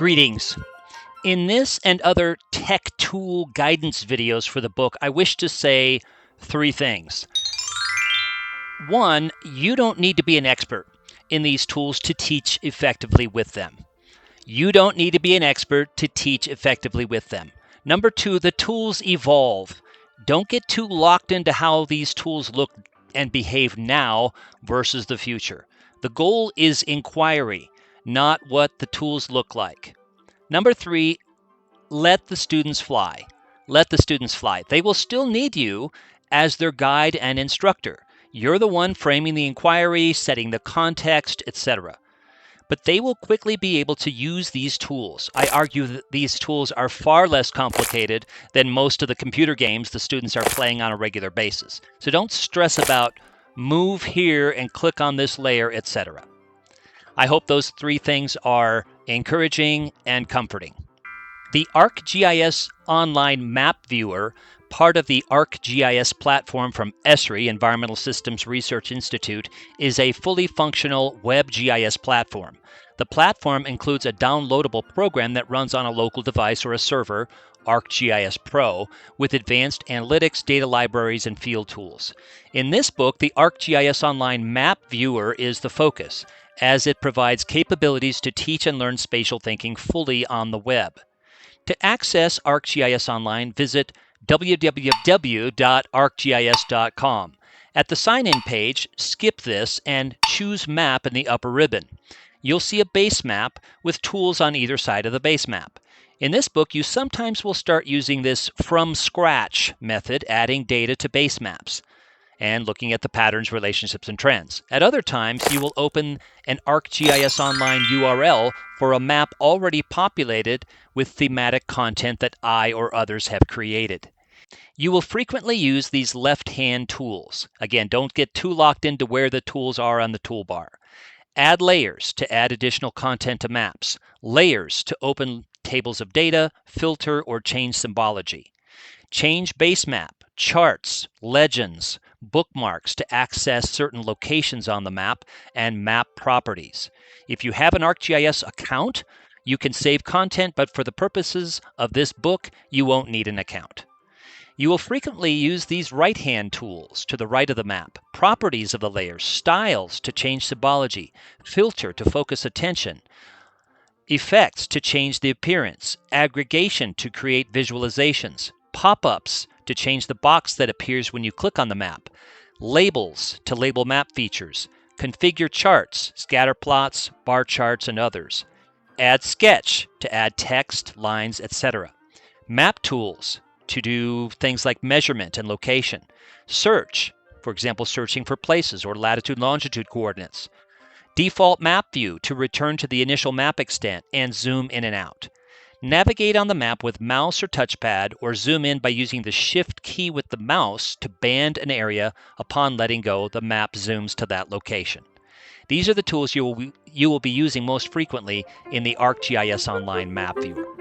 Greetings. In this and other tech tool guidance videos for the book, I wish to say three things. One, you don't need to be an expert in these tools to teach effectively with them. You don't need to be an expert to teach effectively with them. Number two, the tools evolve. Don't get too locked into how these tools look and behave now versus the future. The goal is inquiry, not what the tools look like. Number three, let the students fly. Let the students fly. They will still need you as their guide and instructor. You're the one framing the inquiry, setting the context, etc. But they will quickly be able to use these tools. I argue that these tools are far less complicated than most of the computer games the students are playing on a regular basis. So don't stress about move here and click on this layer, etc. I hope those three things are encouraging and comforting. The ArcGIS Online Map Viewer, part of the ArcGIS platform from ESRI, Environmental Systems Research Institute, is a fully functional web GIS platform. The platform includes a downloadable program that runs on a local device or a server, ArcGIS Pro, with advanced analytics, data libraries, and field tools. In this book, the ArcGIS Online Map Viewer is the focus, as it provides capabilities to teach and learn spatial thinking fully on the web. To access ArcGIS Online, visit www.arcgis.com. At the sign-in page, skip this and choose Map in the upper ribbon. You'll see a base map with tools on either side of the base map. In this book, you sometimes will start using this from-scratch method, adding data to base maps and looking at the patterns, relationships, and trends. At other times, you will open an ArcGIS Online URL for a map already populated with thematic content that I or others have created. You will frequently use these left-hand tools. Again, don't get too locked into where the tools are on the toolbar. Add layers to add additional content to maps. Layers to open tables of data, filter, or change symbology. Change base map, charts, legends, bookmarks to access certain locations on the map, and map properties. If you have an ArcGIS account, you can save content, but for the purposes of this book, you won't need an account. You will frequently use these right-hand tools to the right of the map, properties of the layers, styles to change symbology, filter to focus attention, effects to change the appearance, aggregation to create visualizations, pop-ups to change the box that appears when you click on the map, labels to label map features, configure charts, scatter plots, bar charts, and others, add sketch to add text, lines, etc., map tools to do things like measurement and location, search, for example, searching for places or latitude-longitude coordinates, default map view to return to the initial map extent and zoom in and out. Navigate on the map with mouse or touchpad, or zoom in by using the Shift key with the mouse to band an area. Upon letting go, the map zooms to that location. These are the tools you will be using most frequently in the ArcGIS Online Map Viewer.